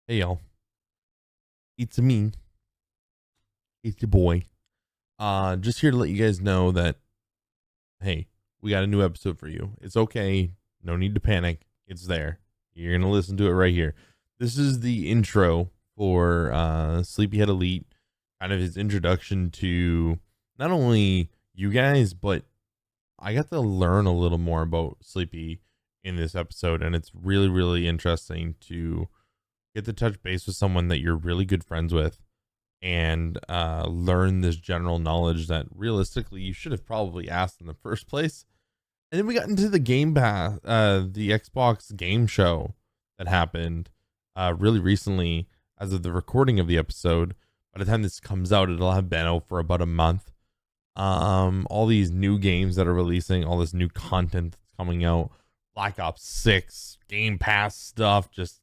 Hey y'all, it's me. It's your boy. Just here to let you guys know that hey, we got a new episode for you. It's okay. No need to panic. It's there. You're gonna listen to it right here. This is the intro for Sleepyhead Elite, kind of his introduction to not only you guys, but I got to learn a little more about Sleepy in this episode, and it's really, really interesting to get to touch base with someone that you're really good friends with and learn this general knowledge that realistically you should have probably asked in the first place. And then we got into the Game Pass, the Xbox game show that happened really recently as of the recording of the episode. By the time this comes out, it'll have been out for about a month. All these new games that are releasing, all this new content that's coming out, Black Ops 6, Game Pass stuff, just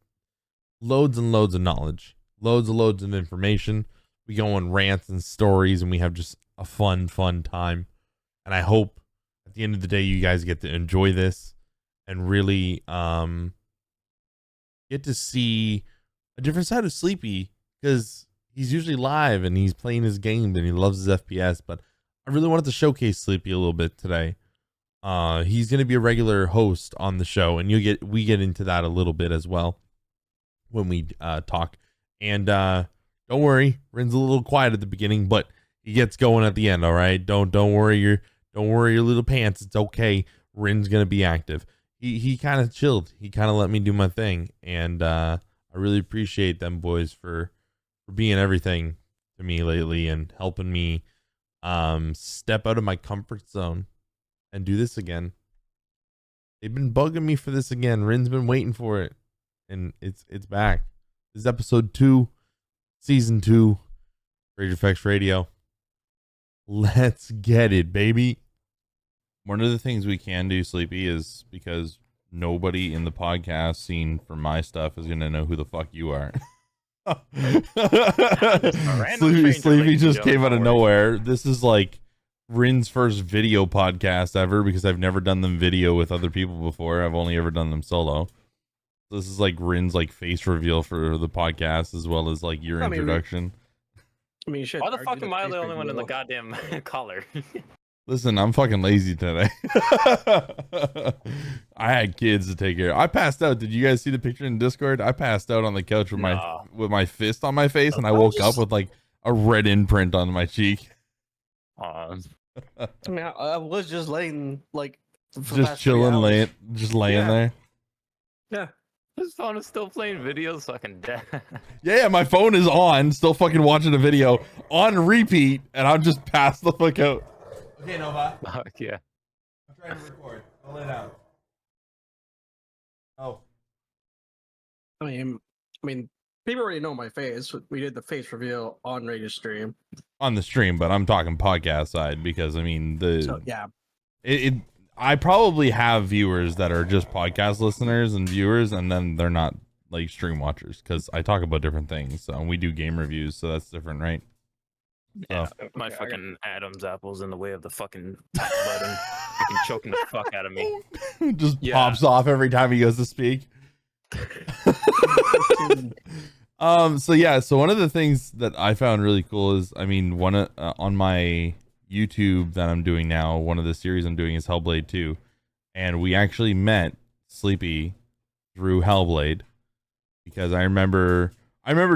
loads and loads of knowledge, loads of information. We go on rants and stories, and we have just a fun time. And I hope at the end of the day, you guys get to enjoy this and really get to see a different side of Sleepy, because he's usually live and he's playing his game and he loves his FPS. But I really wanted to showcase Sleepy a little bit today. He's going to be a regular host on the show, and we get into that a little bit as well when we talk. And don't worry, Rin's a little quiet at the beginning, but he gets going at the end. All right, don't worry your little pants. It's okay. Rin's gonna be active. He kind of chilled. He kind of let me do my thing, and I really appreciate them boys for being everything to me lately and helping me step out of my comfort zone and do this again. They've been bugging me for this again. Rin's been waiting for it, and it's back. This is episode 2, season 2, RageAffects Radio. Let's get it, baby. One of the things we can do, Sleepy, is because nobody in the podcast scene for my stuff is gonna know who the fuck you are. Sleepy just came out of nowhere. This is like Rin's first video podcast ever, because I've never done them video with other people before. I've only ever done them solo. This is like Rin's like face reveal for the podcast, as well as like your introduction. Shit. Why the fuck am I the only one in the goddamn collar? Listen, I'm fucking lazy today. I had kids to take care of. I passed out. Did you guys see the picture in Discord? I passed out on the couch with my fist on my face, and I woke up with like a red imprint on my cheek. I was just laying just chilling, laying there. Yeah. His phone is still playing videos, fucking dead. Yeah, my phone is on, still fucking watching a video on repeat, and I'm just passed the fuck out. Okay, Nova. Fuck yeah. I'm trying to record. I'll lay down. Oh. I mean, people already know my face. We did the face reveal on Radio Stream. On the stream, but I'm talking podcast side, because I mean yeah. I probably have viewers that are just podcast listeners and viewers, and then they're not like stream watchers, because I talk about different things. So we do game reviews, so that's different, right? Yeah, my fucking Adam's apple's in the way of the fucking button. Fucking choking the fuck out of me. Just pops off every time he goes to speak. So one of the things that I found really cool is, I mean, one on my YouTube that I'm doing now, one of the series I'm doing is Hellblade 2, and we actually met Sleepy through Hellblade, because I remember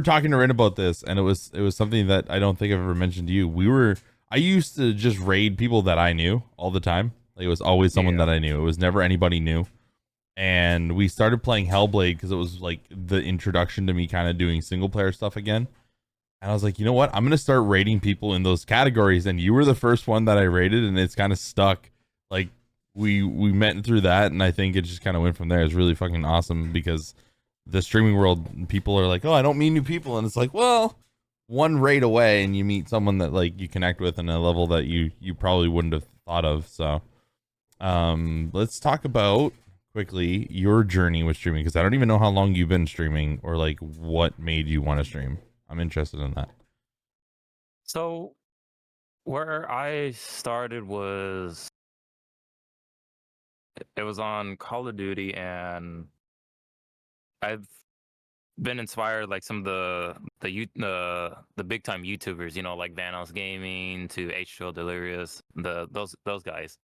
talking to Rin about this, and it was something that I don't think I've ever mentioned to you. I used to just raid people that I knew all the time. Like, it was always someone that I knew. It was never anybody new. And we started playing Hellblade because it was like the introduction to me kind of doing single player stuff again. And I was like, you know what? I'm going to start rating people in those categories. And you were the first one that I rated, and it's kind of stuck. Like, we met through that, and I think it just kind of went from there. It's really fucking awesome, because the streaming world, people are like, oh, I don't meet new people. And it's like, well, one raid away and you meet someone that like you connect with in a level that you probably wouldn't have thought of. So let's talk about quickly your journey with streaming, because I don't even know how long you've been streaming, or like what made you want to stream. I'm interested in that. So where I started was, it was on Call of Duty, and I've been inspired like some of the big time YouTubers, you know, like Vanos Gaming to H2O Delirious, those guys,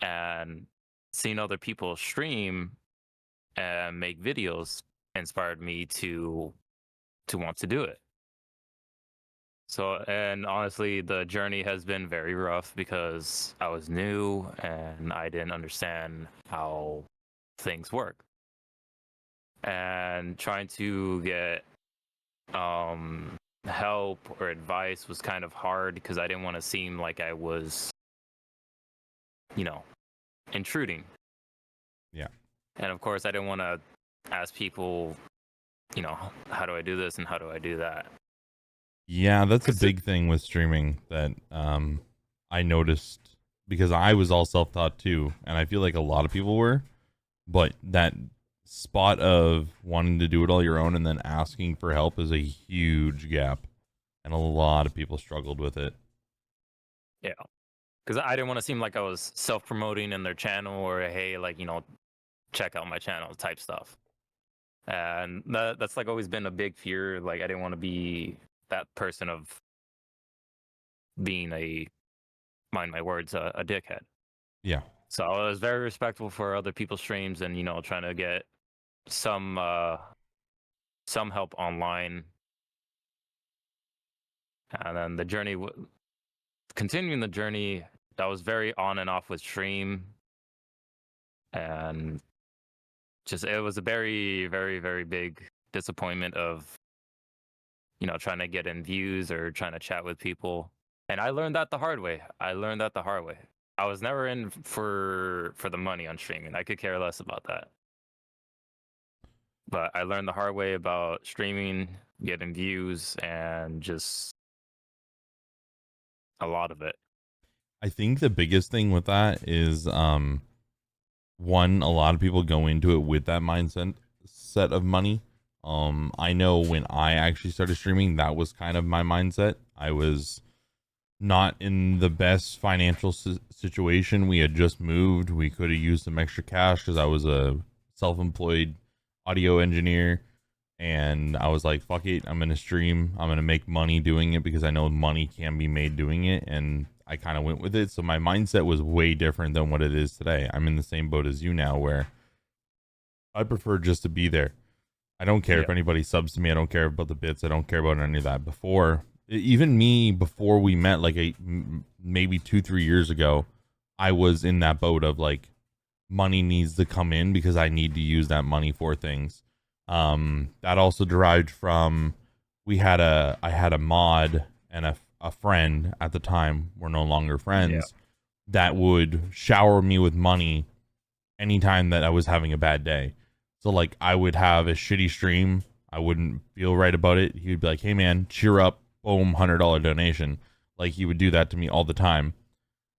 and seeing other people stream and make videos inspired me to want to do it. So, and honestly, the journey has been very rough because I was new and I didn't understand how things work. And trying to get help or advice was kind of hard because I didn't want to seem like I was, you know, intruding. Yeah. And of course, I didn't want to ask people, you know, how do I do this and how do I do that? Yeah, that's a big thing with streaming that I noticed, because I was all self-taught too, and I feel like a lot of people were, but that spot of wanting to do it all your own and then asking for help is a huge gap, and a lot of people struggled with it. Yeah, because I didn't want to seem like I was self-promoting in their channel or, hey, like, you know, check out my channel type stuff. And that's like always been a big fear. Like, I didn't want to be that person of being a, mind my words, a dickhead. Yeah. So I was very respectful for other people's streams and, you know, trying to get some help online. And then the journey, continuing the journey, that was very on and off with stream. And just, it was a very, very, very big disappointment of, you know, trying to get in views or trying to chat with people. And I learned that the hard way. I was never in for the money on streaming. I could care less about that. But I learned the hard way about streaming, getting views, and just a lot of it. I think the biggest thing with that is one, a lot of people go into it with that mindset of money. I know when I actually started streaming, that was kind of my mindset. I was not in the best financial situation. We had just moved. We could have used some extra cash because I was a self-employed audio engineer, and I was like, fuck it, I'm gonna stream. I'm gonna make money doing it because I know money can be made doing it, and I kind of went with it. So my mindset was way different than what it is today. I'm in the same boat as you now, where I prefer just to be there. I don't care if anybody subs to me. I don't care about the bits. I don't care about any of that. Before, even me, before we met, like maybe 2-3 years ago, I was in that boat of like, money needs to come in because I need to use that money for things. That also derived from, I had a mod and a friend at the time, we're no longer friends, that would shower me with money anytime that I was having a bad day. So like, I would have a shitty stream, I wouldn't feel right about it. He would be like, hey man, cheer up, boom, $100 donation. Like, he would do that to me all the time.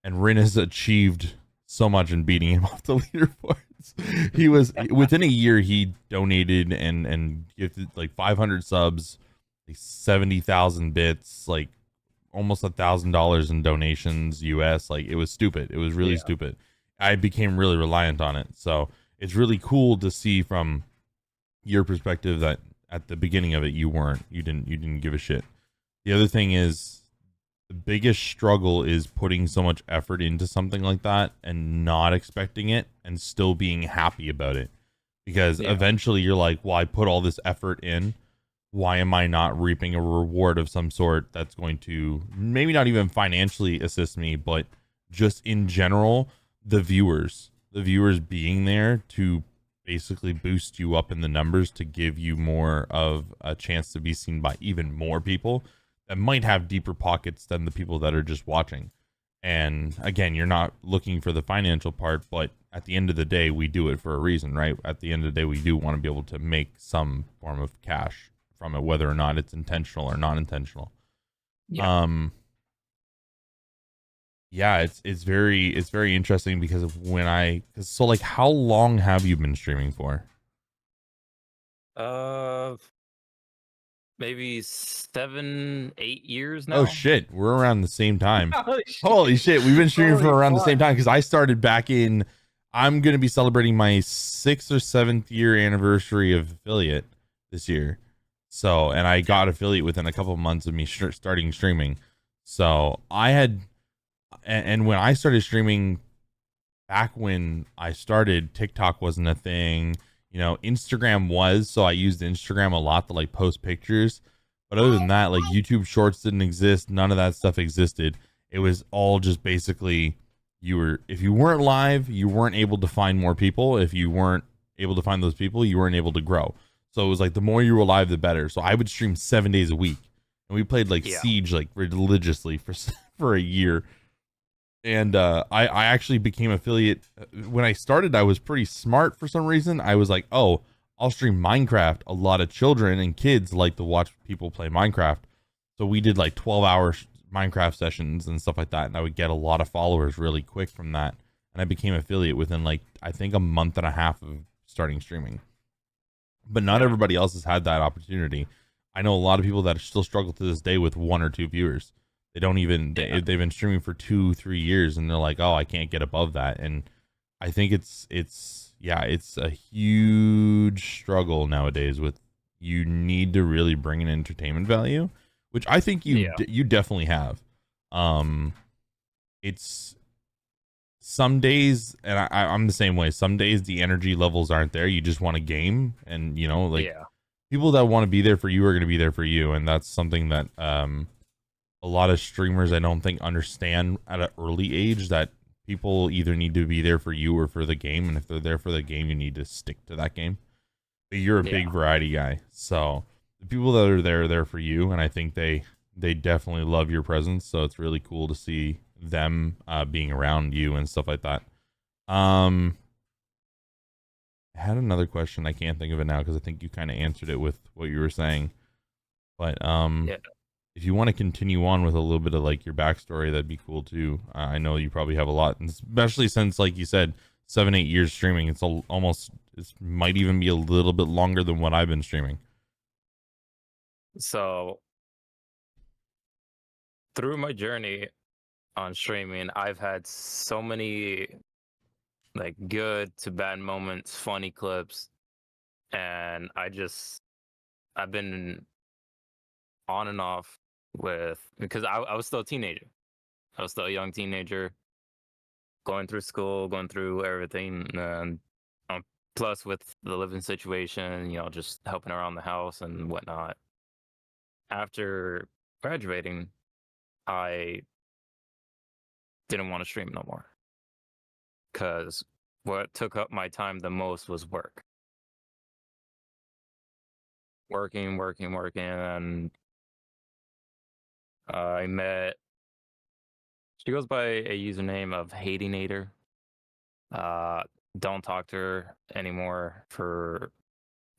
And Rin has achieved so much in beating him off the leaderboards. He was, within a year, he donated and gifted like 500 subs, like 70,000 bits, like almost $1,000 in donations US. Like, it was stupid. It was really stupid. I became really reliant on it. So it's really cool to see from your perspective that at the beginning of it, you didn't give a shit. The other thing is, the biggest struggle is putting so much effort into something like that and not expecting it and still being happy about it. Because eventually you're like, well, I put all this effort in. Why am I not reaping a reward of some sort that's going to maybe not even financially assist me, but just in general, the viewers being there to basically boost you up in the numbers to give you more of a chance to be seen by even more people that might have deeper pockets than the people that are just watching. And again, you're not looking for the financial part, but at the end of the day, we do it for a reason, right? At the end of the day, we do want to be able to make some form of cash from it, whether or not it's intentional or not intentional. It's very interesting because of so like, how long have you been streaming for? Maybe 7-8 years now. Oh shit, we're around the same time. Holy shit, we've been streaming for around the same time, because I started back in, I'm gonna be celebrating my 6th or 7th year anniversary of affiliate this year. So, and I got affiliate within a couple of months of me starting streaming. So I had, and when I started streaming back when I started, TikTok wasn't a thing. You know, Instagram was, so I used Instagram a lot to like post pictures. But other than that, like YouTube Shorts didn't exist. None of that stuff existed. It was all just basically if you weren't live, you weren't able to find more people. If you weren't able to find those people, you weren't able to grow. So it was like the more you were live, the better. So I would stream 7 days a week, and we played like Siege like religiously for a year. And I actually became affiliate. When I started, I was pretty smart for some reason. I was like, oh, I'll stream Minecraft. A lot of children and kids like to watch people play Minecraft. So we did like 12-hour Minecraft sessions and stuff like that. And I would get a lot of followers really quick from that. And I became affiliate within like, I think a month and a half of starting streaming. But not everybody else has had that opportunity. I know a lot of people that still struggle to this day with 1 or 2 viewers. They don't even, they've been streaming for 2-3 years and they're like, oh, I can't get above that. And I think it's a huge struggle nowadays with, you need to really bring an entertainment value, which I think you definitely have. It's some days, and I'm the same way. Some days the energy levels aren't there. You just want a game, and you know, like people that want to be there for you are going to be there for you, and that's something that a lot of streamers I don't think understand at an early age, that people either need to be there for you or for the game, and if they're there for the game, you need to stick to that game. But you're a big variety guy, so the people that are there for you, and I think they definitely love your presence. So it's really cool to see them being around you and stuff like that. I had another question. I can't think of it now because I think you kind of answered it with what you were saying. But if you want to continue on with a little bit of like your backstory, that'd be cool too. I know you probably have a lot, and especially since, like you said, 7-8 years streaming. It's almost, it might even be a little bit longer than what I've been streaming. So through my journey on streaming, I've had so many like good to bad moments, funny clips, and I've been on and off because I was still a teenager. I was still a young teenager, going through school, going through everything, and plus with the living situation, you know, just helping around the house and whatnot. After graduating, I didn't want to stream no more because what took up my time the most was work. Working, and I met, she goes by a username of Hatinator. Don't talk to her anymore for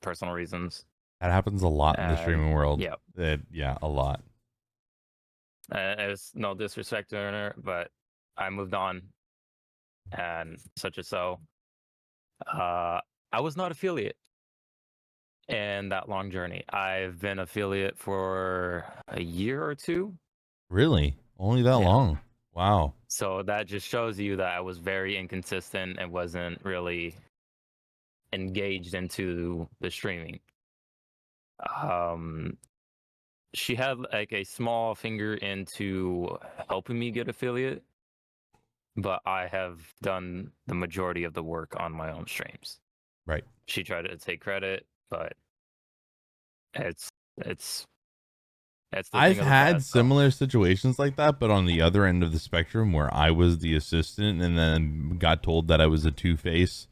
personal reasons. That happens a lot in the streaming world. Yeah, a lot. It's no disrespect to her, but I moved on, and such as so. I was not affiliate in that long journey. I've been affiliate for a year or 2. Really? Only that long? Wow. So that just shows you that I was very inconsistent and wasn't really engaged into the streaming. She had like a small finger into helping me get affiliate, but I have done the majority of the work on my own streams. Right. She tried to take credit, but it's I've had similar situations like that, but on the other end of the spectrum, where I was the assistant and then got told that I was a two-face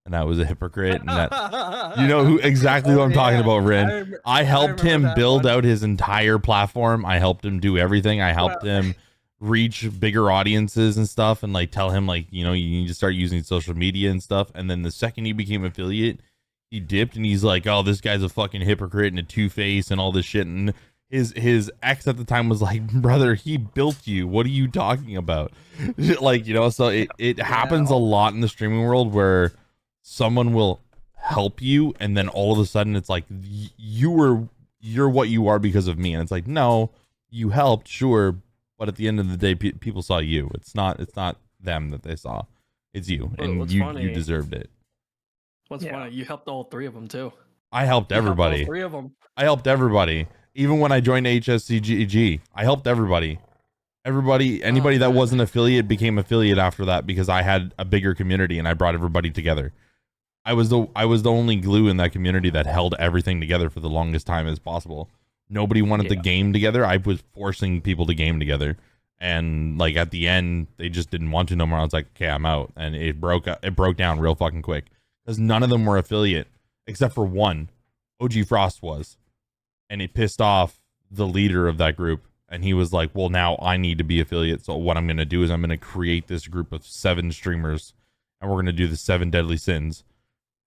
and I was a hypocrite, and that, you know exactly who I'm talking about, Ren. I helped him build out his entire platform. I helped him do everything. I helped him reach bigger audiences and stuff, and like tell him, like, you know, you need to start using social media and stuff. And then the second he became affiliate, he dipped, and he's like, oh, this guy's a fucking hypocrite and a two-face and all this shit. And his ex at the time was like, brother, he built you. What are you talking about? Like, you know, so it happens a lot in the streaming world where someone will help you, and then all of a sudden it's like, you're what you are because of me. And it's like, no, you helped, sure, but at the end of the day, people saw you. It's not them that they saw, it's you. And you deserved it. What's funny, you helped all 3 of them too. I helped everybody. 3 of them. I helped everybody. Even when I joined HSCGG, I helped everybody. Anybody that wasn't affiliate became affiliate after that because I had a bigger community and I brought everybody together. I was the only glue in that community that held everything together for the longest time as possible. Nobody wanted to game together. I was forcing people to game together. And like at the end, they just didn't want to no more. I was like, okay, I'm out. And it broke down real fucking quick because none of them were affiliate except for one. OG Frost was. And it pissed off the leader of that group. And he was like, well, now I need to be affiliate. So what I'm going to do is I'm going to create this group of 7 streamers and we're going to do the 7 deadly sins.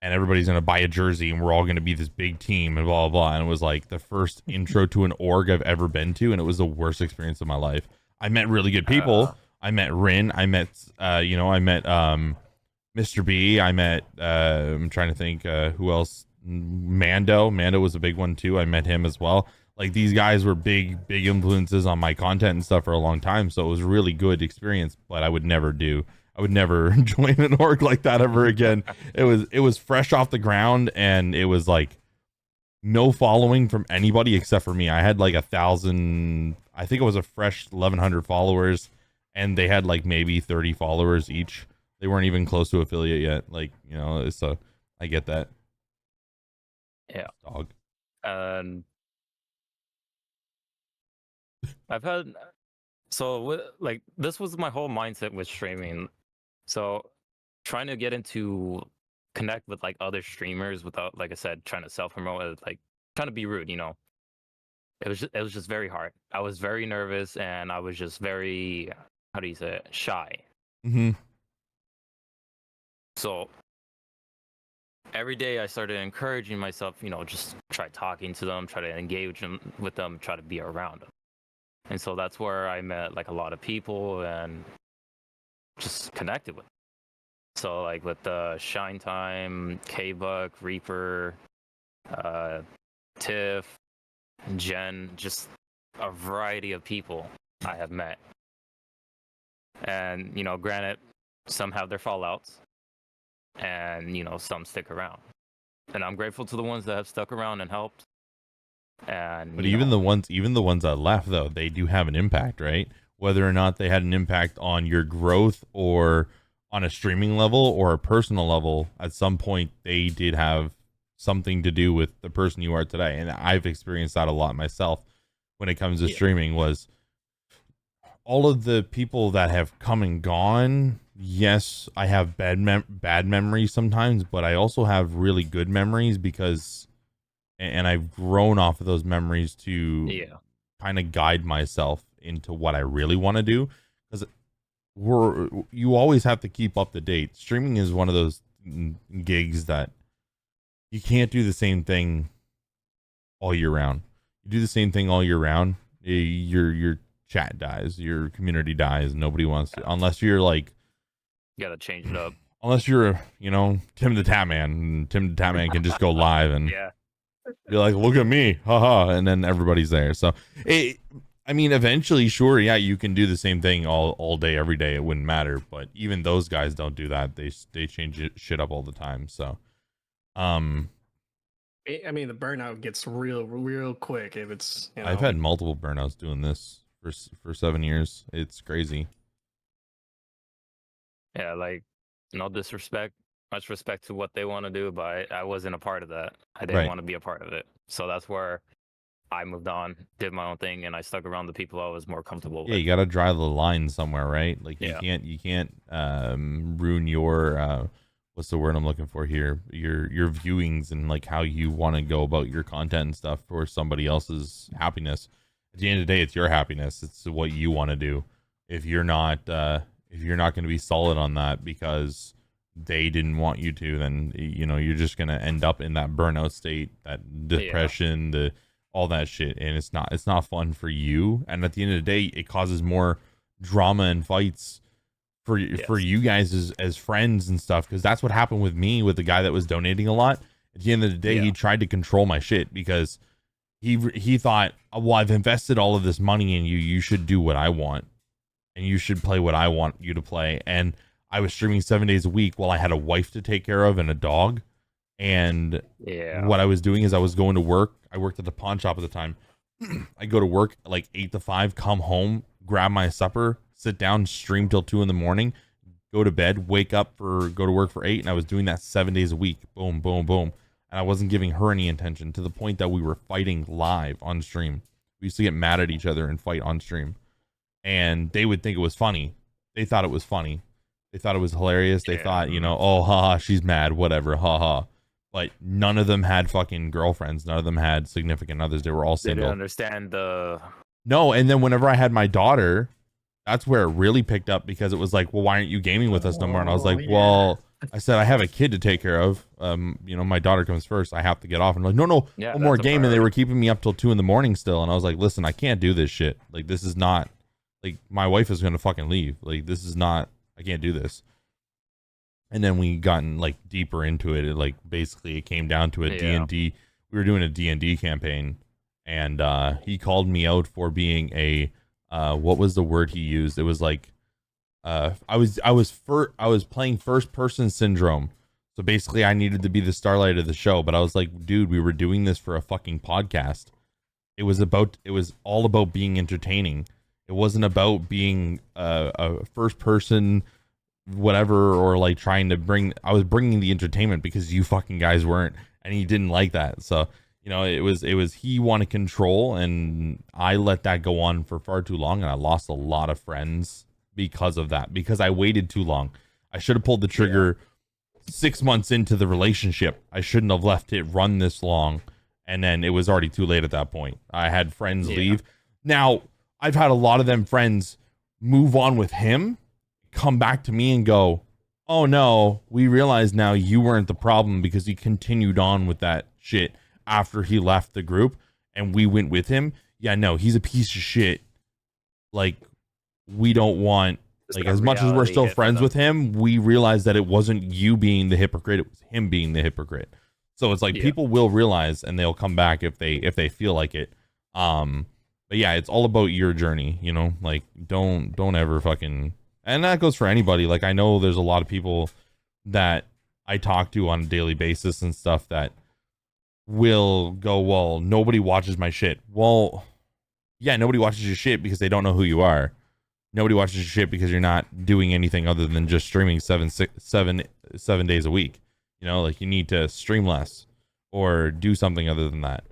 And everybody's going to buy a jersey and we're all going to be this big team and blah, blah, blah. And it was like the first intro to an org I've ever been to. And it was the worst experience of my life. I met really good people. I met Rin. I met, Mr. B. I met, I'm trying to think who else. Mando was a big one too. I met him as well. Like these guys were big influences on my content and stuff for a long time. So it was a really good experience, but I would never join an org like that ever again. It was fresh off the ground and it was like no following from anybody except for me. I had like 1,000, I think it was a fresh 1,100 followers and they had like maybe 30 followers each. They weren't even close to affiliate yet. Like, so I get that. Yeah. Dog. I've had like this was my whole mindset with streaming. So trying to get into connect with like other streamers without, like I said, trying to self promote, like trying to be rude, It was just very hard. I was very nervous and I was just very, how do you say it, shy. Mm-hmm. So every day I started encouraging myself, just try talking to them, try to engage with them, try to be around them. And so that's where I met like a lot of people and just connected with them. So like with Shine Time, K-Buck, Reaper, Tiff, Jen, just a variety of people I have met. And, granted, some have their fallouts and, some stick around. And I'm grateful to the ones that have stuck around and helped. And but even the ones that left though, they do have an impact, right? Whether or not they had an impact on your growth or on a streaming level or a personal level, at some point they did have something to do with the person you are today. And I've experienced that a lot myself when it comes to streaming. Was all of the people that have come and gone. Yes, I have bad memories sometimes, but I also have really good memories because, and I've grown off of those memories to kind of guide myself into what I really want to do. Because you always have to keep up to date. Streaming is one of those gigs that you can't do the same thing all year round. You do the same thing all year round, your chat dies, your community dies. Nobody wants to, unless you're like, you gotta change it up. Unless you're, Tim the Tatman. Tim the Tatman can just go live and be like, look at me, haha, and then everybody's there. So, eventually, sure, yeah, you can do the same thing all day, every day. It wouldn't matter. But even those guys don't do that. They change shit up all the time. So, the burnout gets real quick if it's. I've had multiple burnouts doing this for 7 years. It's crazy. Yeah, like no disrespect, much respect to what they want to do, but I wasn't a part of that. I didn't want to be a part of it. So that's where I moved on, did my own thing, and I stuck around the people I was more comfortable with. Yeah, you got to draw the line somewhere, right? Like you can't ruin your what's the word I'm looking for here? Your viewings and like how you want to go about your content and stuff for somebody else's happiness. At the end of the day, it's your happiness. It's what you want to do. If you're not going to be solid on that because they didn't want you to, then you're just going to end up in that burnout state, that depression, all that shit, and it's not fun for you. And at the end of the day, it causes more drama and fights for you guys as friends and stuff, because that's what happened with me with the guy that was donating a lot. At the end of the day, he tried to control my shit because he thought, well, I've invested all of this money in you, you should do what I want. And you should play what I want you to play. And I was streaming 7 days a week while I had a wife to take care of and a dog. And Yeah. what I was doing is I was going to work. I worked at the pawn shop at the time. I go to work at like 8 to 5, come home, grab my supper, sit down, stream till 2 in the morning, go to bed, wake up go to work for 8. And I was doing that 7 days a week. Boom, boom, boom. And I wasn't giving her any attention, to the point that we were fighting live on stream. We used to get mad at each other and fight on stream. And they would think it was funny. They thought it was funny. They thought it was hilarious. They thought, you know, oh, haha, she's mad, whatever, haha. But none of them had fucking girlfriends. None of them had significant others. They were all They single. didn't understand the. No, and then whenever I had my daughter, that's where it really picked up, because it was like, well, why aren't you gaming with us no more? And I was like, well, I said, I have a kid to take care of. You know, my daughter comes first. I have to get off. And like, no, Yeah, one more that's a game. And they were priority. keeping me up till 2 in the morning still. And I was like, listen, I can't do this shit. Like, this is not, like, my wife is going to fucking leave. Like, this is not, I can't do this. And then we gotten like deeper into it. It like basically it came down to a D&D. We were doing a D&D campaign, and he called me out for being a what was the word he used? It was like I was playing first person syndrome. So basically I needed to be the starlight of the show, but I was like, dude, we were doing this for a fucking podcast. It was all about being entertaining. It wasn't about being a first person whatever, or like trying to I was bringing the entertainment because you fucking guys weren't, and he didn't like that. So, you know, it was he wanted control, and I let that go on for far too long, and I lost a lot of friends because of that, because I waited too long. I should have pulled the trigger 6 months into the relationship. I shouldn't have left it run this long, and then it was already too late at that point. I had friends leave. Now, I've had a lot of them friends move on with him, come back to me and go, oh no, we realize now you weren't the problem, because he continued on with that shit after he left the group and we went with him. Yeah, no, he's a piece of shit. Like, we don't want, like, as much as we're still friends with him, we realized that it wasn't you being the hypocrite, it was him being the hypocrite. So it's like, people will realize, and they'll come back if they feel like it. But yeah, it's all about your journey, you know, like don't ever fucking. And that goes for anybody. Like, I know there's a lot of people that I talk to on a daily basis and stuff that will go, well, nobody watches my shit. Well, yeah, nobody watches your shit because they don't know who you are. Nobody watches your shit because you're not doing anything other than just streaming 7 days a week. You know, like, you need to stream less or do something other than that.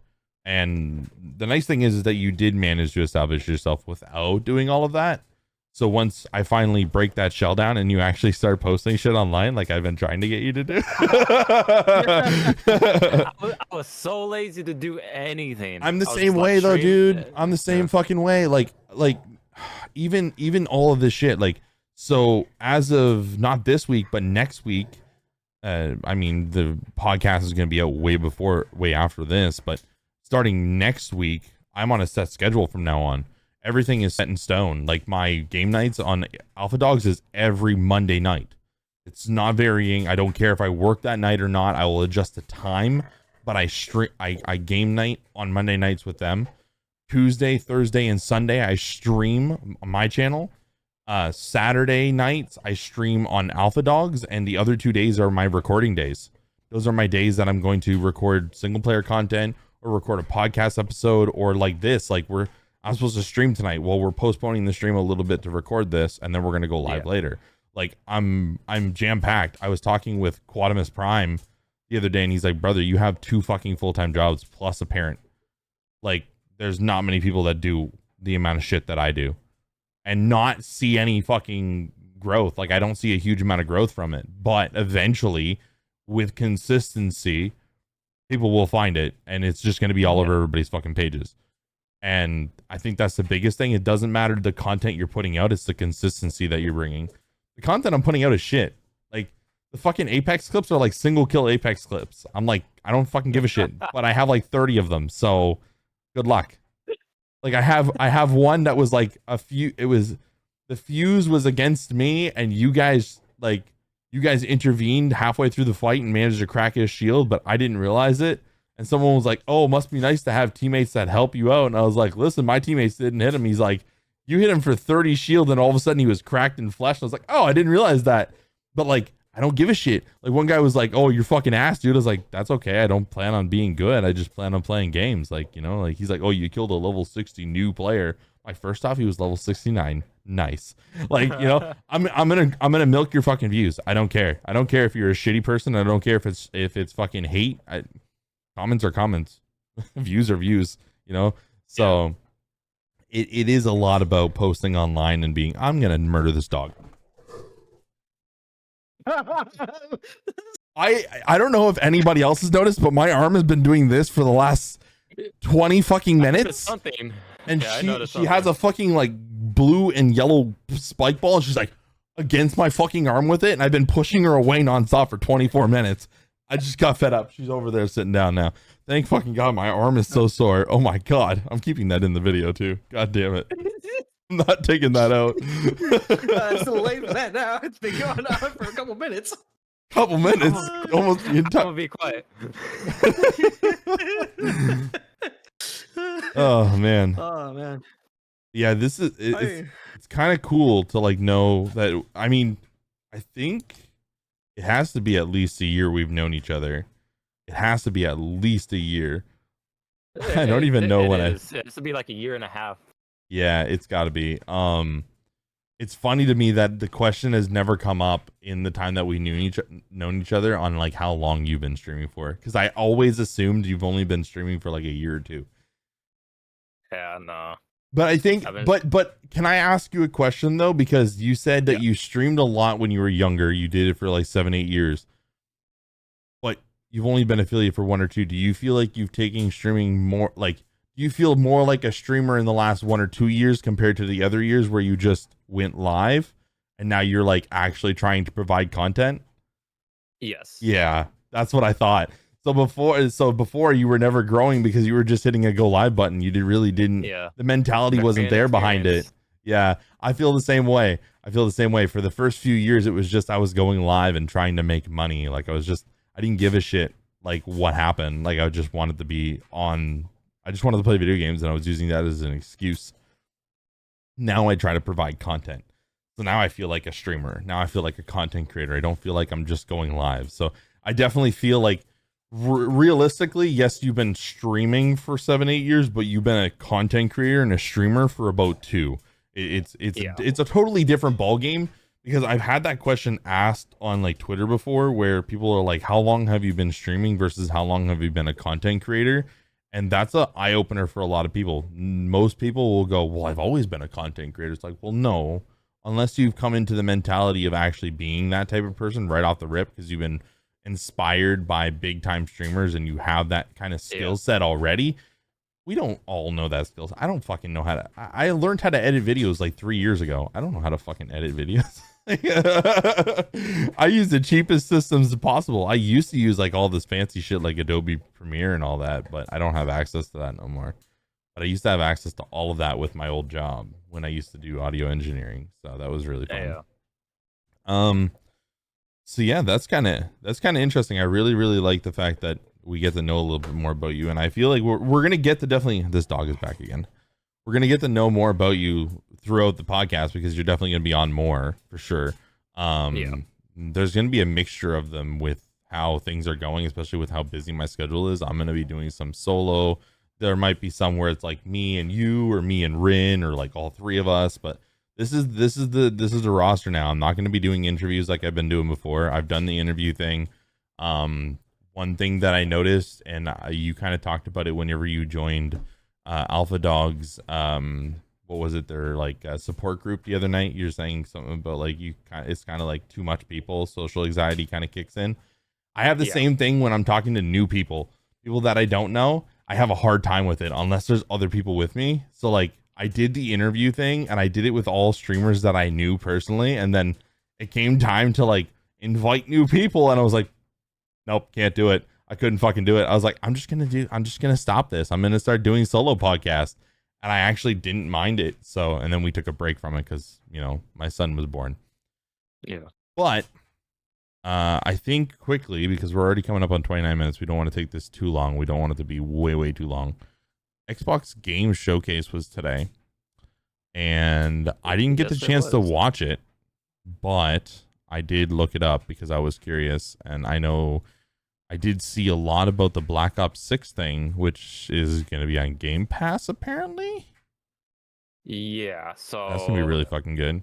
And the nice thing is that you did manage to establish yourself without doing all of that. So once I finally break that shell down and you actually start posting shit online, like I've been trying to get you to do. I was so lazy to do anything. I'm the same way though, dude. I'm the same fucking way. Like even all of this shit. Like, so as of not this week, but next week, I mean, the podcast is going to be out way after this, but starting next week, I'm on a set schedule from now on. Everything is set in stone. Like, my game nights on Alpha Dogs is every Monday night. It's not varying. I don't care if I work that night or not. I will adjust the time, but I game night on Monday nights with them. Tuesday, Thursday, and Sunday I stream on my channel. Saturday nights I stream on Alpha Dogs, and the other 2 days are my recording days. Those are my days that I'm going to record single player content or record a podcast episode, or like this, like I'm supposed to stream tonight. Well, we're postponing the stream a little bit to record this, and then we're going to go live later. Like, I'm jam-packed. I was talking with Quadimus Prime the other day, and he's like, brother, you have 2 fucking full-time jobs plus a parent. Like, there's not many people that do the amount of shit that I do and not see any fucking growth. Like, I don't see a huge amount of growth from it, but eventually, with consistency, people will find it, and it's just going to be all over everybody's fucking pages. And I think that's the biggest thing. It doesn't matter the content you're putting out. It's the consistency that you're bringing. The content I'm putting out is shit. Like, the fucking Apex clips are like single kill Apex clips. I'm like, I don't fucking give a shit, but I have like 30 of them. So good luck. Like, I have one that was like the fuse was against me, and you guys intervened halfway through the fight and managed to crack his shield, but I didn't realize it. And someone was like, oh, it must be nice to have teammates that help you out. And I was like, listen, my teammates didn't hit him. He's like, you hit him for 30 shield, and all of a sudden he was cracked in flesh. And I was like, oh, I didn't realize that. But like, I don't give a shit. Like one guy was like, "Oh, you're fucking ass, dude." I was like, "That's okay. I don't plan on being good. I just plan on playing games." Like, you know, like he's like, "Oh, you killed a level 60 new player." Like first off, he was level 69. Nice. Like, you know, I'm gonna milk your fucking views. I don't care. I don't care if you're a shitty person. I don't care if it's fucking hate. Comments are comments. Views are views, you know? So it is a lot about posting online and being, I'm gonna murder this dog. I don't know if anybody else has noticed, but my arm has been doing this for the last 20 fucking minutes. Something. And she has a fucking like blue and yellow spike ball, and she's like against my fucking arm with it, and I've been pushing her away nonstop for 24 minutes. I just got fed up. She's over there sitting down now. Thank fucking God, my arm is so sore. Oh my God. I'm keeping that in the video too. God damn it. I'm not taking that out. It's too late for that now. It's been going on for a couple minutes. Couple minutes. Almost the entire. I'm gonna be quiet. Oh man. Oh man. Yeah, this is it's kind of cool to like know that. I mean, I think it has to be at least a year we've known each other. It has to be at least a year. I don't even know when it has to be like a year and a half. Yeah, it's got to be. It's funny to me that the question has never come up in the time that we known each other on like how long you've been streaming for, because I always assumed you've only been streaming for like a year or two. Yeah, no. But I think, but can I ask you a question though? Because you said that you streamed a lot when you were younger. You did it for like 7-8 years. But you've only been affiliate for 1 or 2. Do you feel like you've taken streaming more? Like, do you feel more like a streamer in the last 1 or 2 years compared to the other years where you just went live and now you're like actually trying to provide content? Yes. Yeah, that's what I thought. So before you were never growing because you were just hitting a go live button. You didn't. Yeah. The mentality wasn't there behind it. Yeah, I feel the same way. For the first few years, it was just I was going live and trying to make money. Like I didn't give a shit like what happened. Like I just wanted to be on. I just wanted to play video games, and I was using that as an excuse. Now I try to provide content. So now I feel like a streamer. Now I feel like a content creator. I don't feel like I'm just going live. So I definitely feel like realistically, yes, you've been streaming for 7-8 years, but you've been a content creator and a streamer for about 2. It's a totally different ball game, because I've had that question asked on like Twitter before, where people are like, how long have you been streaming versus how long have you been a content creator? And that's an eye opener for a lot of people. Most people will go, well, I've always been a content creator. It's like, well, no, unless you've come into the mentality of actually being that type of person right off the rip, because you've been inspired by big time streamers and you have that kind of skill set already. We don't all know that skills. I don't fucking know how to. I learned how to edit videos like 3 years ago. I don't know how to fucking edit videos. I use the cheapest systems possible. I used to use like all this fancy shit like Adobe Premiere and all that, but I don't have access to that no more. But I used to have access to all of that with my old job when I used to do audio engineering. So that was really fun. So yeah, that's kind of interesting. I really like the fact that we get to know a little bit more about you, and I feel like we're gonna get to definitely. This dog is back again. We're gonna get to know more about you throughout the podcast, because you're definitely gonna be on more for sure. There's gonna be a mixture of them with how things are going, especially with how busy my schedule is. I'm gonna be doing some solo. There might be some where it's like me and you, or me and Rin, or like all 3 of us, but this is the roster now. I'm not going to be doing interviews like I've been doing before. I've done the interview thing. One thing that I noticed, and you kind of talked about it whenever you joined Alpha Dog's, what was it? Their like support group the other night. You're saying something about like it's kind of like too much people. Social anxiety kind of kicks in. I have the same thing when I'm talking to new people that I don't know. I have a hard time with it unless there's other people with me. So like, I did the interview thing, and I did it with all streamers that I knew personally, and then it came time to like invite new people, and I was like, nope, can't do it. I couldn't fucking do it. I was like, I'm just gonna stop this. I'm gonna start doing solo podcasts. And I actually didn't mind it. So, and then we took a break from it because, you know, my son was born. Yeah. But I think quickly, because we're already coming up on 29 minutes, we don't want to take this too long. We don't want it to be way too long. Xbox Game Showcase was today, and I didn't get the chance to watch it, but I did look it up because I was curious, and I know I did see a lot about the Black Ops 6 thing, which is going to be on Game Pass apparently. Yeah, so That's going to be really fucking good.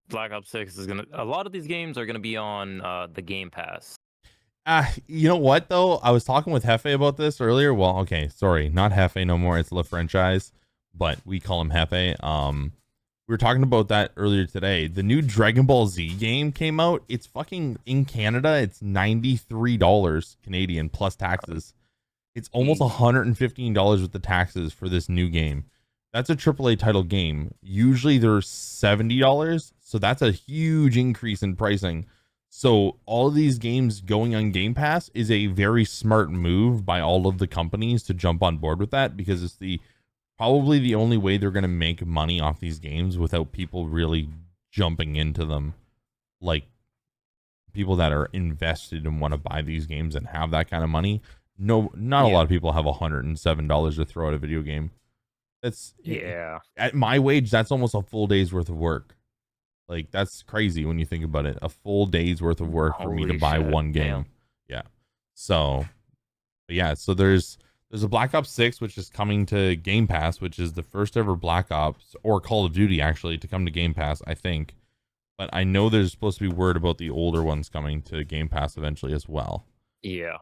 Black Ops 6 is gonna. A lot of these games are gonna be on the Game Pass. You know what though? I was talking with Hefe about this earlier. Well, okay, sorry, not Hefe no more. It's La Franchise, but we call him Hefe. We were talking about that earlier today. The new Dragon Ball Z game came out. It's fucking in Canada. It's $93 Canadian plus taxes. It's almost $115 with the taxes for this new game. That's a AAA title game. Usually they're $70, so that's a huge increase in pricing. So all of these games going on Game Pass is a very smart move by all of the companies to jump on board with that, because it's probably the only way they're going to make money off these games without people really jumping into them. Like people that are invested and want to buy these games and have that kind of money. No, not a lot of people have $107 to throw at a video game. That's at my wage, that's almost a full day's worth of work. Like that's crazy when you think about it. A full day's worth of work for me to buy one game. Damn. Yeah. So, yeah. So there's a Black Ops 6, which is coming to Game Pass, which is the first ever Black Ops or Call of Duty actually to come to Game Pass, I think. But I know there's supposed to be word about the older ones coming to Game Pass eventually as well. Yeah.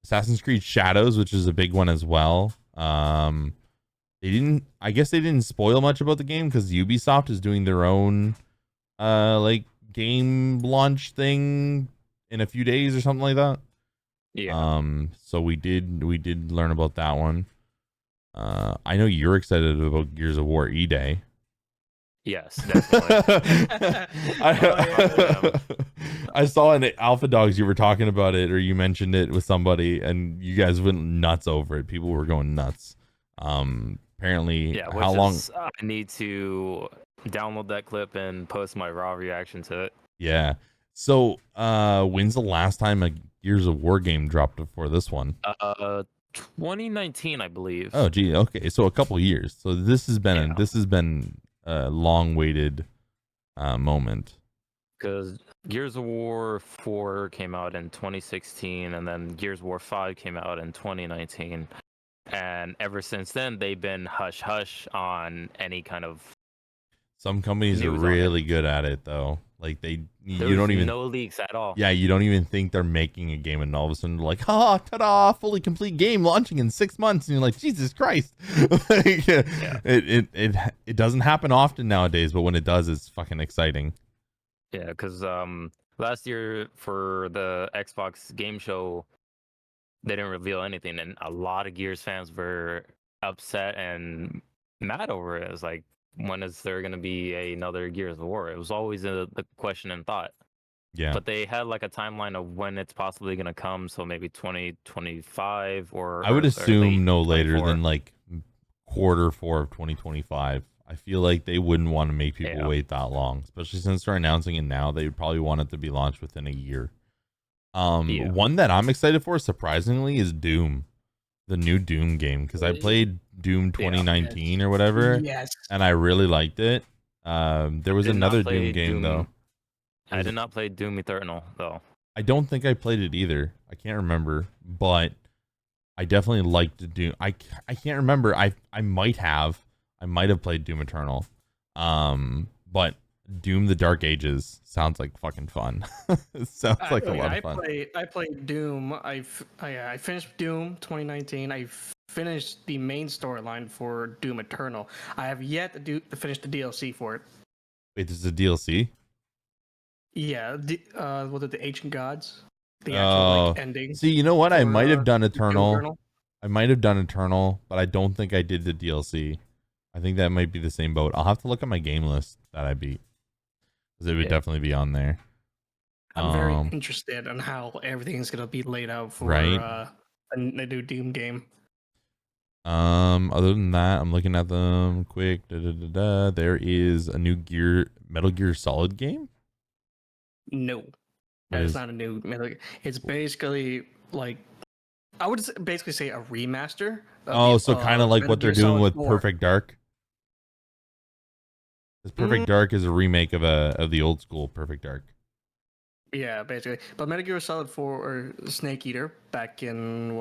Assassin's Creed Shadows, which is a big one as well. I guess they didn't spoil much about the game because Ubisoft is doing their own like game launch thing in a few days or something like that. Yeah. So we did learn about that one. I know you're excited about Gears of War E-Day. Yes, definitely. I saw in Alpha Dogs you were talking about it, or you mentioned it with somebody, and you guys went nuts over it. People were going nuts. Apparently, how long? I need to download that clip and post my raw reaction to it. Yeah. So, when's the last time a Gears of War game dropped before this one? 2019, I believe. Oh, gee. Okay, so a couple years. So this has been a long-waited moment. Because Gears of War 4 came out in 2016, and then Gears of War 5 came out in 2019. And ever since then, they've been hush-hush on any kind of... Some companies are really good at it, though. Like, you don't even... no leaks at all. Yeah, you don't even think they're making a game, and all of a sudden, like, ta-da, fully complete game launching in 6 months. And you're like, Jesus Christ. Like, it doesn't happen often nowadays, but when it does, it's fucking exciting. Yeah, because last year for the Xbox game show, they didn't reveal anything, and a lot of Gears fans were upset and mad over it. It was like, when is there going to be another Gears of War? It was always the question and thought. Yeah. But they had like a timeline of when it's possibly going to come, so maybe 2025 or... I would assume no later than like Q4 of 2025. I feel like they wouldn't want to make people wait that long, especially since they're announcing it now. They would probably want it to be launched within a year. One that I'm excited for, surprisingly, is Doom, the new Doom game, because I played Doom 2019 or whatever, and I really liked it. There was another Doom game though. I did not play Doom Eternal though. I don't think I played it either. I can't remember, but I definitely liked Doom. I can't remember. I might have played Doom Eternal. But Doom the Dark Ages sounds like fucking fun. It sounds like a lot of fun. I played Doom. I finished Doom 2019. I finished the main storyline for Doom Eternal. I have yet to finish the DLC for it. Wait, this is a DLC? Yeah, was it the Ancient Gods? The actual ending. See, you know what? I might have done Eternal. I might have done Eternal, but I don't think I did the DLC. I think that might be the same boat. I'll have to look at my game list that I beat, because it would definitely be on there. I'm very interested in how everything's gonna be laid out for a new Doom game. Other than that, I'm looking at them quick. There is a new Metal Gear Solid game. No, that is not a new Metal Gear. It's basically like, I would basically say a remaster. So kind of like what they're doing with Perfect Dark. Because Perfect Dark is a remake of the old school Perfect Dark. Yeah, basically. But Metal Gear Solid 4 or Snake Eater back in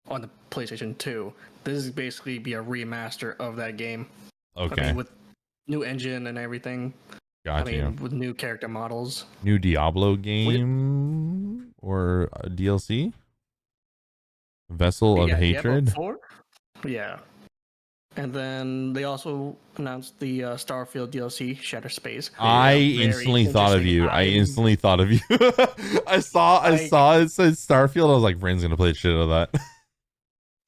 on the PlayStation 2. This is basically be a remaster of that game. Okay. I mean, with new engine and everything. Got you. With new character models. New Diablo game or a DLC? Vessel of Hatred? Diablo 4? Yeah. And then they also announced the Starfield DLC, Shatter Space. I instantly thought of you. I instantly thought of you. I saw it said Starfield. I was like, Brand's gonna play the shit out of that.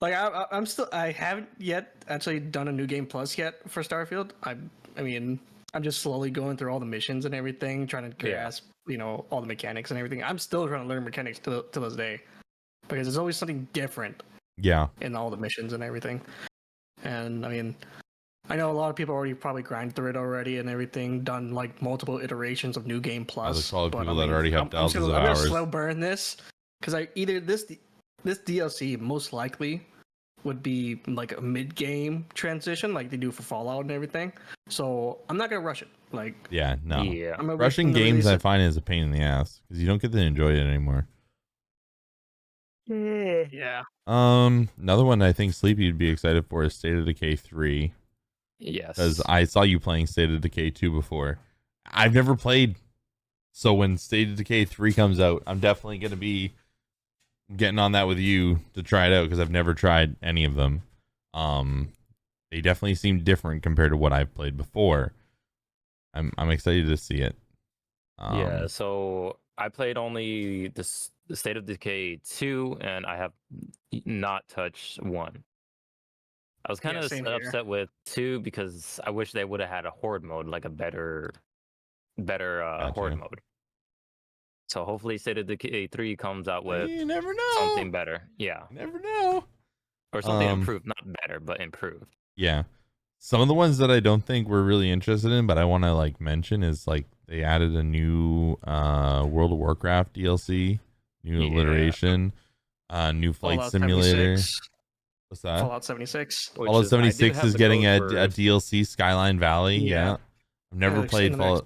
Like I haven't yet actually done a new game plus yet for Starfield. I mean, I'm just slowly going through all the missions and everything, trying to grasp, all the mechanics and everything. I'm still trying to learn mechanics to this day because there's always something different. Yeah. In all the missions and everything. And I mean, I know a lot of people already probably grinded through it already and everything, done like multiple iterations of New Game Plus. There's people that already have thousands of hours. I'm gonna slow burn this because either this DLC most likely would be like a mid-game transition, like they do for Fallout and everything. So I'm not gonna rush it. Like, yeah, no. Yeah. Rushing games I find is a pain in the ass because you don't get to enjoy it anymore. Yeah. Another one I think Sleepy would be excited for is State of Decay 3. Yes. Because I saw you playing State of Decay 2 before. I've never played. So when State of Decay 3 comes out, I'm definitely going to be getting on that with you to try it out because I've never tried any of them. They definitely seem different compared to what I've played before. I'm excited to see it. Yeah, so I played only the State of Decay 2, and I have not touched 1. I was kind of upset with 2 because I wish they would have had a horde mode, like a better horde mode. So hopefully State of Decay 3 comes out with you never know. Something better. Yeah. You never know. Or something improved, not better, but improved. Yeah. Some of the ones that I don't think we're really interested in, but I want to like mention is like they added a new World of Warcraft DLC, new alliteration, new flight Fallout simulator. 76. What's that? Fallout 76. Fallout 76 is getting a DLC, Skyline Valley. Yeah. I've never played Fallout.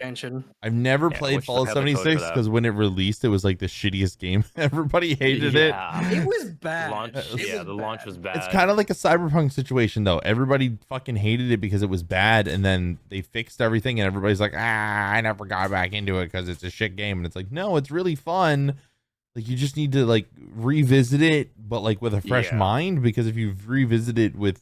I've never played Fallout 76 because when it released, it was like the shittiest game. Everybody hated it. It was bad. The launch was bad. It's kind of like a Cyberpunk situation, though. Everybody fucking hated it because it was bad, and then they fixed everything, and everybody's like, I never got back into it because it's a shit game. And it's like, no, it's really fun. Like, you just need to, like, revisit it, but, like, with a fresh mind, because if you've revisited with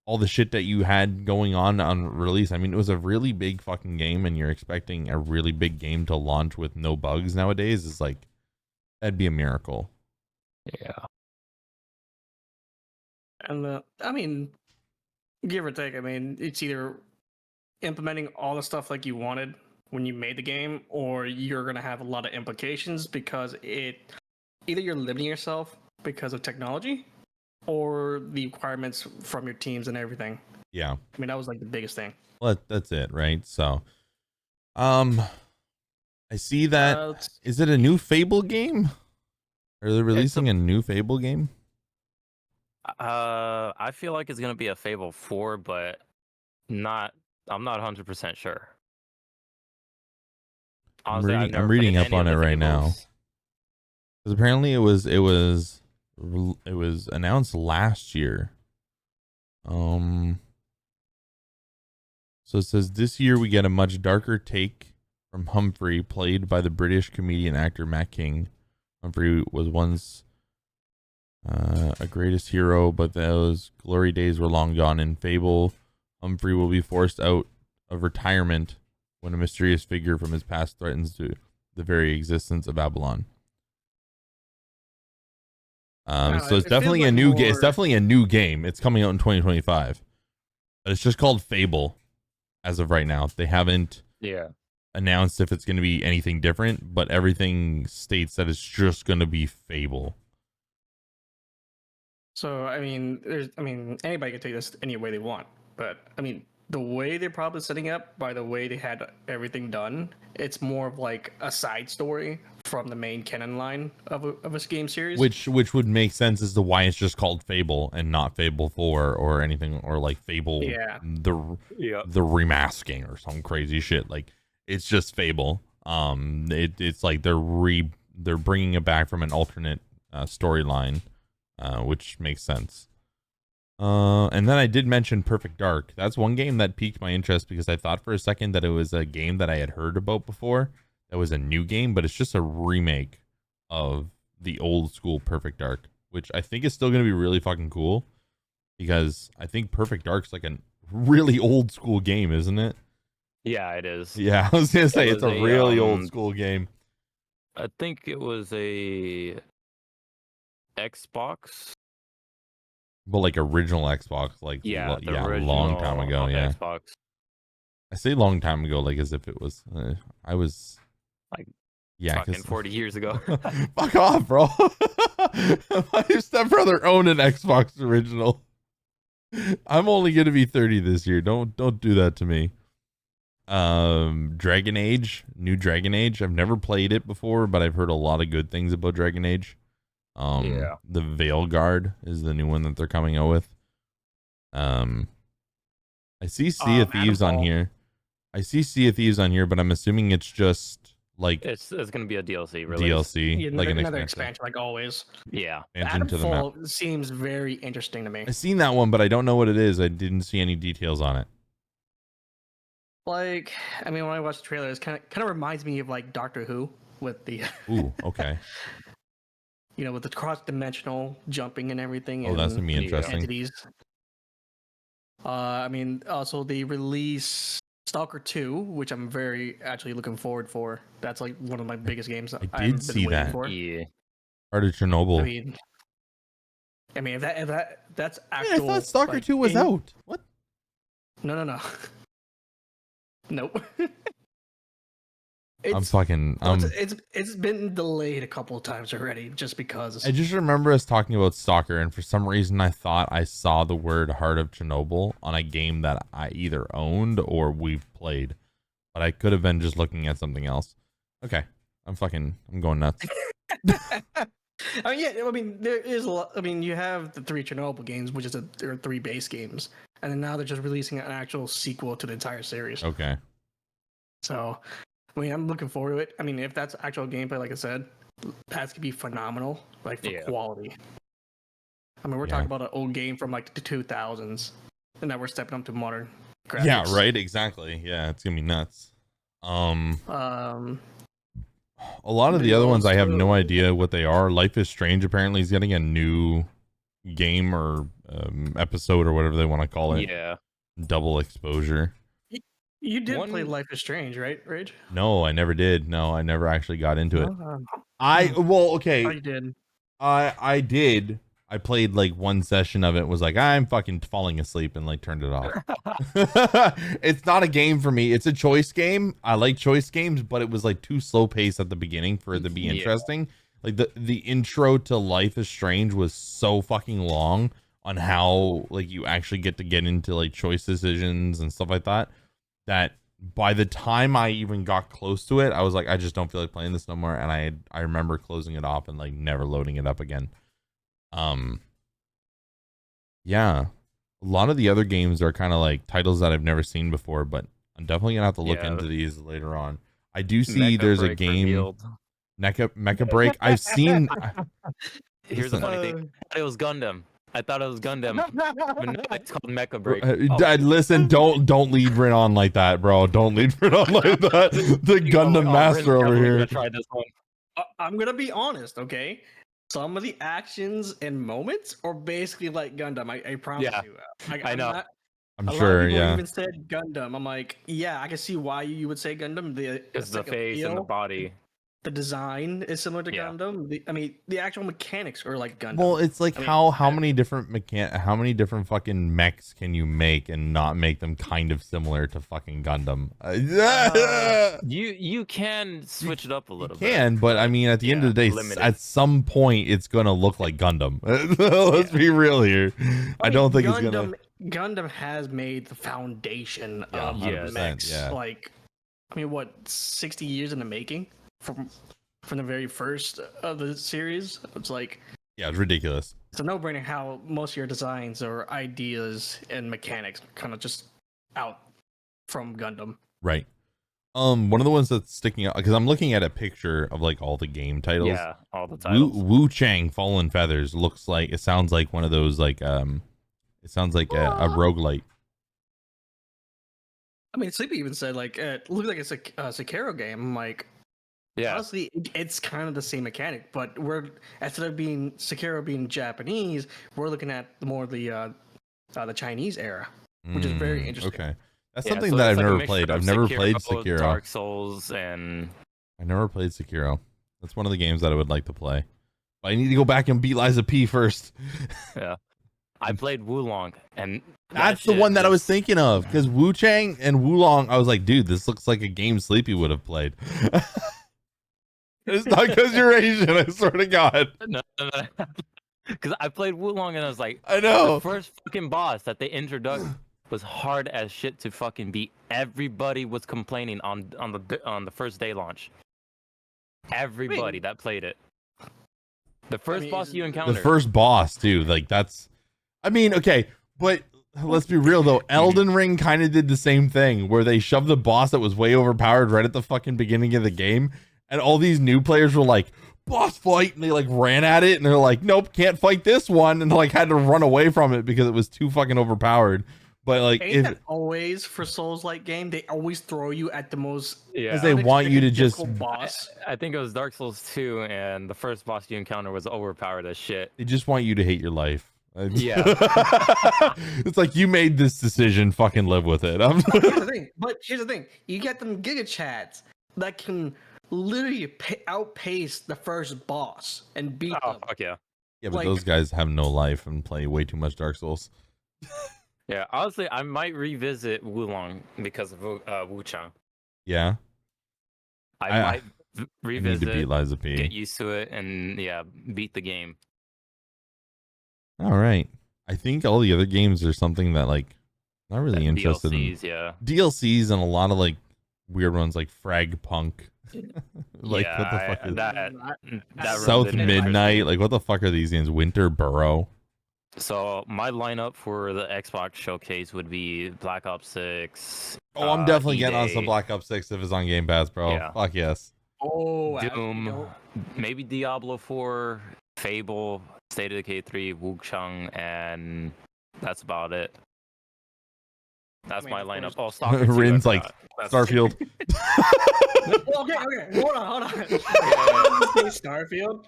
all the shit that you had going on release. I mean, it was a really big fucking game, and you're expecting a really big game to launch with no bugs nowadays is like, that'd be a miracle. Yeah. And I mean, give or take, I mean, it's either implementing all the stuff like you wanted when you made the game, or you're going to have a lot of implications because either you're limiting yourself because of technology, or the requirements from your teams and everything. Yeah. I mean, that was like the biggest thing. Well, that's it, right? So, I see that. Is it a new Fable game? Are they releasing a new Fable game? I feel like it's going to be a Fable 4, but I'm not 100% sure. Honestly, I'm reading up on it right now. Because apparently it was announced last year. So it says this year we get a much darker take from Humphrey, played by the British comedian actor Matt King. Humphrey was once a greatest hero, but those glory days were long gone. In Fable, Humphrey will be forced out of retirement when a mysterious figure from his past threatens the very existence of Babylon. So it's definitely a new game. It's definitely a new game. It's coming out in 2025, but it's just called Fable as of right now. They haven't announced if it's going to be anything different, but everything states that it's just going to be Fable. So I mean, anybody can take this any way they want, but I mean, the way they're probably setting up, by the way they had everything done, it's more of like a side story from the main canon line of a game series. Which would make sense as to why it's just called Fable and not Fable 4 or anything, or like Fable the remasking or some crazy shit. Like it's just Fable. It's like they're bringing it back from an alternate storyline, which makes sense. And then I did mention Perfect Dark. That's one game that piqued my interest because I thought for a second that it was a game that I had heard about before. That was a new game, but it's just a remake of the old school Perfect Dark, which I think is still going to be really fucking cool because I think Perfect Dark's like a really old school game, isn't it? Yeah, it is. Yeah, I was going to say it's a really old school game. I think it was a Xbox. But like original Xbox, like yeah, long time ago. Yeah, Xbox. I say long time ago, like as if it was. I was like, yeah, fucking 40 years ago. Fuck off, bro. My stepbrother owned an Xbox original. I'm only gonna be 30 this year. Don't do that to me. Dragon Age, new Dragon Age. I've never played it before, but I've heard a lot of good things about Dragon Age. The Veil Guard is the new one that they're coming out with. I see Sea of Thieves on here. I see Sea of Thieves on here, but I'm assuming it's just like it's gonna be a DLC release. DLC, yeah, like another expansion, like always. Yeah, expansion to the map. Seems very interesting to me. I've seen that one, but I don't know what it is. I didn't see any details on it. Like, I mean, when I watched the trailer, it kind of reminds me of like Doctor Who with the ooh, okay. You know, with the cross-dimensional jumping and everything. Oh, that's gonna be interesting. Entities. I mean, also they release Stalker 2, which I'm very actually looking forward for. That's like one of my biggest games. I did see that. For. Yeah. Part of Chernobyl. I mean, if that's actual. I thought Stalker 2 was out. What? No. Nope. It's been delayed a couple of times already just because. I just remember us talking about Stalker, and for some reason I thought I saw the word Heart of Chernobyl on a game that I either owned or we've played, but I could have been just looking at something else. Okay, I'm going nuts. I mean, yeah, I mean, there is a lot. I mean, you have the 3 Chernobyl games, which is there are 3 base games, and then now they're just releasing an actual sequel to the entire series. Okay. So, I mean, I'm looking forward to it. I mean, if that's actual gameplay, like I said, that's gonna be phenomenal, like for quality. I mean, we're talking about an old game from like the 2000s, and now we're stepping up to modern graphics. Yeah, right. Exactly. Yeah, it's gonna be nuts. A lot of the other ones I have no idea what they are. Life is Strange apparently is getting a new game or episode or whatever they want to call it. Yeah. Double exposure. You did play Life is Strange, right, Rage? No, I never did. No, I never actually got into it. Okay. I did. I did. I played like one session of it, was like, I'm fucking falling asleep, and like turned it off. It's not a game for me. It's a choice game. I like choice games, but it was like too slow paced at the beginning for it to be interesting. Like the intro to Life is Strange was so fucking long on how like you actually get into like choice decisions and stuff like that, that by the time I even got close to it, I was like, I just don't feel like playing this no more. And I remember closing it off and like never loading it up again. Yeah, a lot of the other games are kind of like titles that I've never seen before, but I'm definitely gonna have to look into these later on. I do see there's a game Mecha Break. I've seen. Here's the funny thing. I thought it was Gundam. But no, it's called Mecha Break. Listen, don't lead Rin on like that, bro. Don't lead Rin on like that. The Gundam master over here. Try this one. I'm gonna be honest, okay? Some of the actions and moments are basically like Gundam. I promise you. I know. I'm sure. Yeah. Even said Gundam. I'm like, yeah, I can see why you would say Gundam. It's the face and the body. The design is similar to Gundam. The actual mechanics are like Gundam. Well, it's like how many different fucking mechs can you make and not make them kind of similar to fucking Gundam? You can switch it up a little bit. Can, but I mean, at the end of the day, at some point, it's gonna look like Gundam. Let's be real here. I don't think it's gonna. Gundam has made the foundation of mechs. Like, I mean, what, 60 years in the making? from the very first of the series. It's like, Yeah, it's ridiculous. it's a no-brainer how most of your designs or ideas and mechanics kind of just out from Gundam. Right. One of the ones that's sticking out, because I'm looking at a picture of like all the game titles. Yeah, all the titles. Wu Chang Fallen Feathers looks like, it sounds like one of those like it sounds like a roguelite. I mean, Sleepy even said like it looks like it's a Sekiro game. I'm like, Yeah, honestly, it's kind of the same mechanic, but we're instead of being Sekiro being Japanese, we're looking at more the Chinese era, which is very interesting. Okay. That's Yeah, something so that it's I've like a never mixture played. of I've never played Sekiro. Dark Souls, and I never played Sekiro. That's one of the games that I would like to play. But I need to go back and beat Liza P first. yeah, I played Wulong, and That's the one that I was thinking of, because Wu Chang and Wulong, I was like, dude, this looks like a game Sleepy would have played. It's not because you're Asian, I swear to God. No. Because I played Wulong and I was like, I know. the first fucking boss that they introduced was hard as shit to fucking beat. Everybody was complaining on the first day launch. Everybody that played it. The first boss you encounter. The first boss, too. Like, that's... I mean, okay, but let's be real, though. Elden Ring kind of did the same thing, where they shoved the boss that was way overpowered right at the fucking beginning of the game, and all these new players were like, boss fight, and they like ran at it, and they're like, nope, can't fight this one, and like had to run away from it because it was too fucking overpowered. But like, Ain't that always for Souls-like game? They always throw you at the most, because they want you to just boss. I think it was Dark Souls 2, and the first boss you encounter was overpowered as shit. They just want you to hate your life. Yeah. It's like, you made this decision, fucking live with it. Here's the thing. You get them Giga Chads that can literally outpace the first boss and beat them. Fuck yeah. Yeah, but those guys have no life and play way too much Dark Souls. Yeah, honestly, I might revisit Wulong because of Wu Chang. Yeah. I might revisit, need to beat Liza P. get used to it, and yeah, beat the game. All right. I think all the other games are something that like not really interested DLCs, in. yeah. DLCs and a lot of like weird ones like Frag Punk. Like yeah, what the fuck is that South really Midnight? Like what the fuck are these games? Winter Burrow. So my lineup for the Xbox showcase would be Black Ops 6. Oh, I'm definitely getting on E-Day, some Black Ops 6 if it's on Game Pass, bro. Yeah. Fuck yes. Oh, Doom, maybe Diablo 4, Fable, State of Decay 3, Wuchang, and that's about it. That's my lineup. Oh, Stalker 2, Rin's like Starfield. okay. Hold on. Starfield.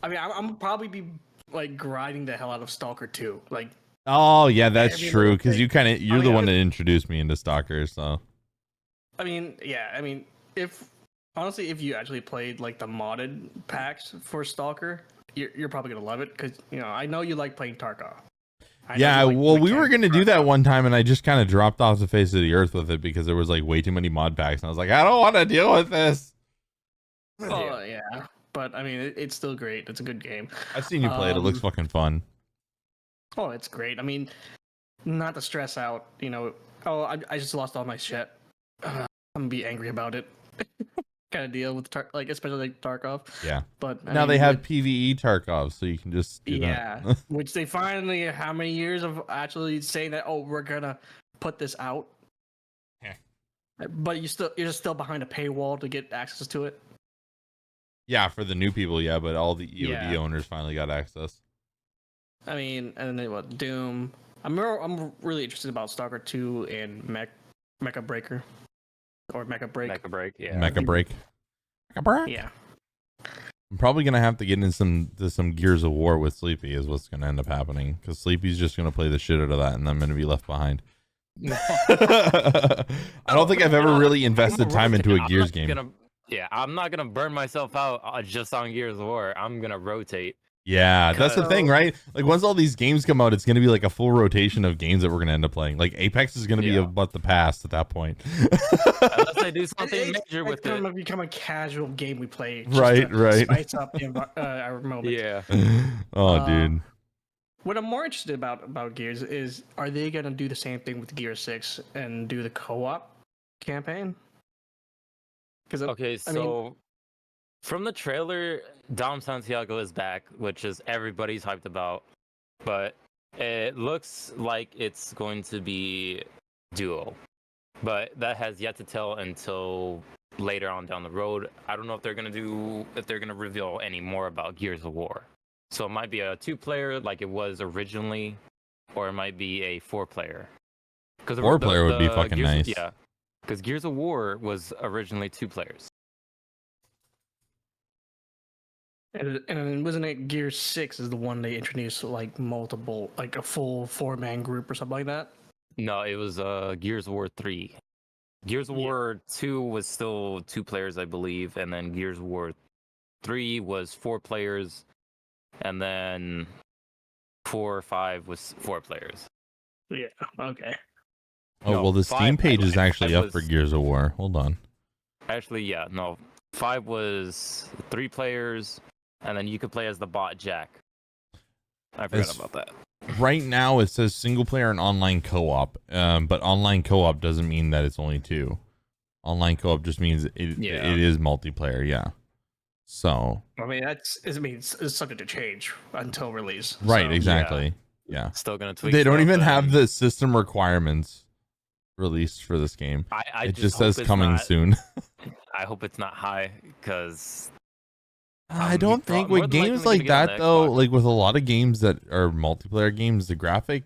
I mean, I'm probably be like grinding the hell out of Stalker 2. Like, oh yeah, that's true. Because you're the mean, one that introduced me into Stalker. So. I mean, yeah. I mean, if you actually played like the modded packs for Stalker, you're probably gonna love it because I know you like playing Tarkov. Yeah, well, we were gonna do that one time, and I just kind of dropped off the face of the earth with it because there was like way too many mod packs, and I was like, I don't want to deal with this. Oh yeah, but I mean, it's still great. It's a good game. I've seen you play it. It looks fucking fun. Oh, it's great. I mean, not to stress out. Oh, I just lost all my shit. I'm gonna be angry about it. Kind of deal with especially like Tarkov. Yeah. But now they have PvE Tarkov, so you can just do that. Which they finally, how many years of actually saying that? Oh, we're gonna put this out. Yeah. But you're just still behind a paywall to get access to it. Yeah, for the new people, yeah, but all the EOD owners finally got access. I mean, and then what? Doom. I'm really interested about Stalker 2 and Mecha Breaker. Or Mecha Break. Mecha Break, yeah. Mecha Break. Yeah. I'm probably gonna have to get in some Gears of War with Sleepy is what's gonna end up happening because Sleepy's just gonna play the shit out of that and I'm gonna be left behind. I don't think I've ever really invested time into a Gears game. I'm not gonna burn myself out just on Gears of War. I'm gonna rotate. Yeah, that's the thing, right? Like once all these games come out, it's going to be like a full rotation of games that we're going to end up playing. Like Apex is going to be about the past at that point. Unless they do something major with it. It's going to become a casual game we play. Right. Spice up our moment. Yeah. Dude. What I'm more interested about Gears is, are they going to do the same thing with Gear 6 and do the co-op campaign? Okay, so From the trailer, Dom Santiago is back, which is everybody's hyped about. But it looks like it's going to be duo. But that has yet to tell until later on down the road. I don't know if they're gonna reveal any more about Gears of War. So it might be a 2-player like it was originally, or it might be a 4-player. Because 4-player would be fucking nice. Yeah, because Gears of War was originally 2 players. And wasn't it Gears 6 is the one they introduced like multiple, like a full 4-man group or something like that? No, it was Gears of War 3. Gears of War 2 was still 2 players, I believe, and then Gears of War 3 was 4 players, and then 4 or 5 was 4 players. Yeah, okay. Oh, No, well, the Steam 5 page is actually up was- for Gears of War. Hold on. Actually, yeah, no. 5 was 3 players, and then you could play as the bot Jack. I forgot As- about that. Right now, it says single player and online co-op, but online co-op doesn't mean that it's only 2. Online co-op just means it is multiplayer, yeah. So I mean, it's subject to change until release. right, so. exactly, yeah. Still gonna tweak. They don't stuff even have and the system requirements released for this game. I It just hope says it's coming not- soon. I hope it's not high, because I don't think more with than likely games we're like gonna get on that the though, Xbox. like with a lot of games that are multiplayer games, the graphic,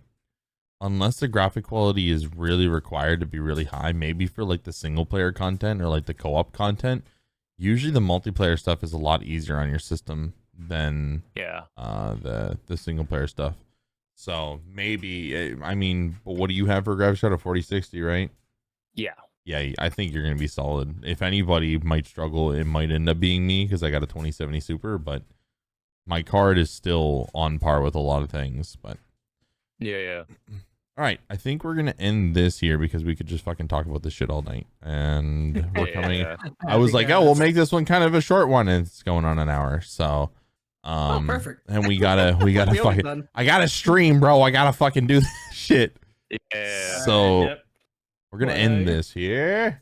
unless the graphic quality is really required to be really high, maybe for like the single player content or like the co-op content, usually the multiplayer stuff is a lot easier on your system than yeah. the single player stuff. So maybe, I mean, what do you have for graphics? A 4060, right? Yeah. Yeah, I think you're going to be solid. If anybody might struggle, it might end up being me because I got a 2070 Super, but my card is still on par with a lot of things. But Yeah. all right, I think we're going to end this here because we could just fucking talk about this shit all night. And we're coming. Yeah. I was like, think, oh, we'll that's- make this one kind of a short one, and it's going on an hour. So, perfect. And we gotta We always fucking. done. I gotta stream, bro. I gotta fucking do this shit. Yeah. So Yep. we're gonna Well, end this here.